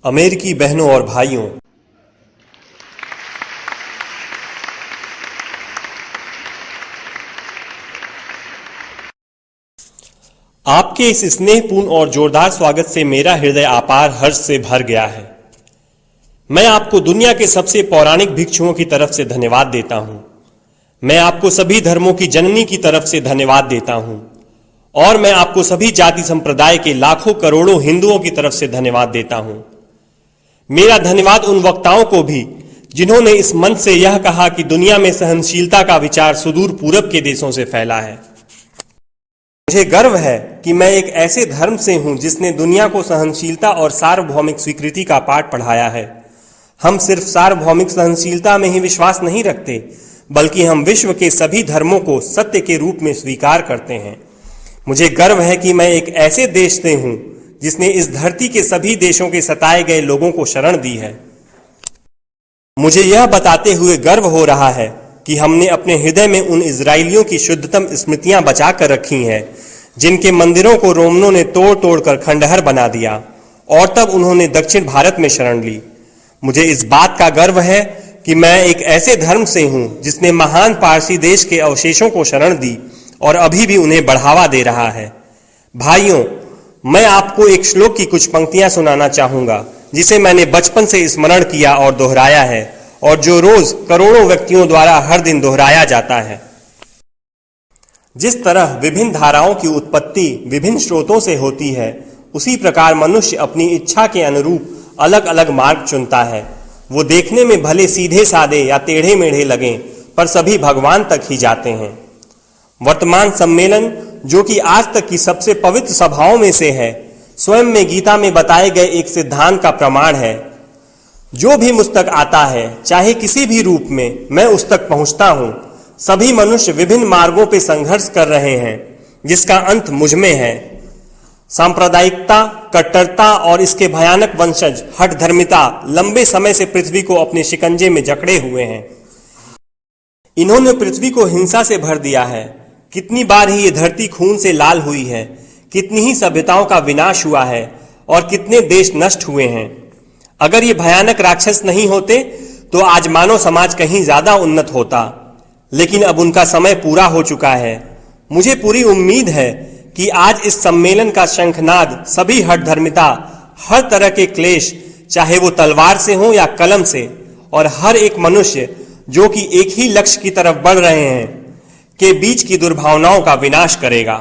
अमेरिकी बहनों और भाइयों, आपके इस स्नेहपूर्ण और जोरदार स्वागत से मेरा हृदय अपार हर्ष से भर गया है। मैं आपको दुनिया के सबसे पौराणिक भिक्षुओं की तरफ से धन्यवाद देता हूं। मैं आपको सभी धर्मों की जननी की तरफ से धन्यवाद देता हूं और मैं आपको सभी जाति संप्रदाय के लाखों करोड़ों हिंदुओं की तरफ से धन्यवाद देता हूं। मेरा धन्यवाद उन वक्ताओं को भी जिन्होंने इस मंच से यह कहा कि दुनिया में सहनशीलता का विचार सुदूर पूरब के देशों से फैला है। मुझे गर्व है कि मैं एक ऐसे धर्म से हूं जिसने दुनिया को सहनशीलता और सार्वभौमिक स्वीकृति का पाठ पढ़ाया है। हम सिर्फ सार्वभौमिक सहनशीलता में ही विश्वास नहीं रखते, बल्कि हम विश्व के सभी धर्मों को सत्य के रूप में स्वीकार करते हैं। मुझे गर्व है कि मैं एक ऐसे देश से हूं जिसने इस धरती के सभी देशों के सताए गए लोगों को शरण दी है। मुझे यह बताते हुए गर्व हो रहा है कि हमने अपने हृदय में उन इजरायलियों की शुद्धतम स्मृतियां बचा कर रखी हैं जिनके मंदिरों को रोमनों ने तोड़ तोड़ कर खंडहर बना दिया और तब उन्होंने दक्षिण भारत में शरण ली। मुझे इस बात का गर्व है कि मैं एक ऐसे धर्म से हूं जिसने महान पारसी देश के अवशेषों को शरण दी और अभी भी उन्हें बढ़ावा दे रहा है। भाइयों, मैं आपको एक श्लोक की कुछ पंक्तियां सुनाना चाहूंगा जिसे मैंने बचपन से स्मरण किया और दोहराया है और जो रोज करोड़ों व्यक्तियों द्वारा हर दिन दोहराया जाता है। जिस तरह विभिन्न धाराओं की उत्पत्ति विभिन्न स्रोतों से होती है, उसी प्रकार मनुष्य अपनी इच्छा के अनुरूप अलग अलग मार्ग चुनता है। वो देखने में भले सीधे साधे या टेढ़े मेढ़े लगें, पर सभी भगवान तक ही जाते हैं। वर्तमान सम्मेलन, जो कि आज तक की सबसे पवित्र सभाओं में से है, स्वयं में गीता में बताए गए एक सिद्धांत का प्रमाण है। जो भी मुझ तक आता है, चाहे किसी भी रूप में, मैं उस तक पहुंचता हूं। सभी मनुष्य विभिन्न मार्गों पर संघर्ष कर रहे हैं, जिसका अंत मुझ में है। सांप्रदायिकता, कट्टरता और इसके भयानक वंशज हठधर्मिता लंबे समय से पृथ्वी को अपने शिकंजे में जकड़े हुए हैं। इन्होंने पृथ्वी को हिंसा से भर दिया है। कितनी बार ही ये धरती खून से लाल हुई है, कितनी ही सभ्यताओं का विनाश हुआ है और कितने देश नष्ट हुए हैं। अगर ये भयानक राक्षस नहीं होते तो आज मानव समाज कहीं ज्यादा उन्नत होता, लेकिन अब उनका समय पूरा हो चुका है। मुझे पूरी उम्मीद है कि आज इस सम्मेलन का शंखनाद सभी हठधर्मिता, हर तरह के क्लेश, चाहे वो तलवार से हो या कलम से, और हर एक मनुष्य जो कि एक ही लक्ष्य की तरफ बढ़ रहे हैं, के बीच की दुर्भावनाओं का विनाश करेगा।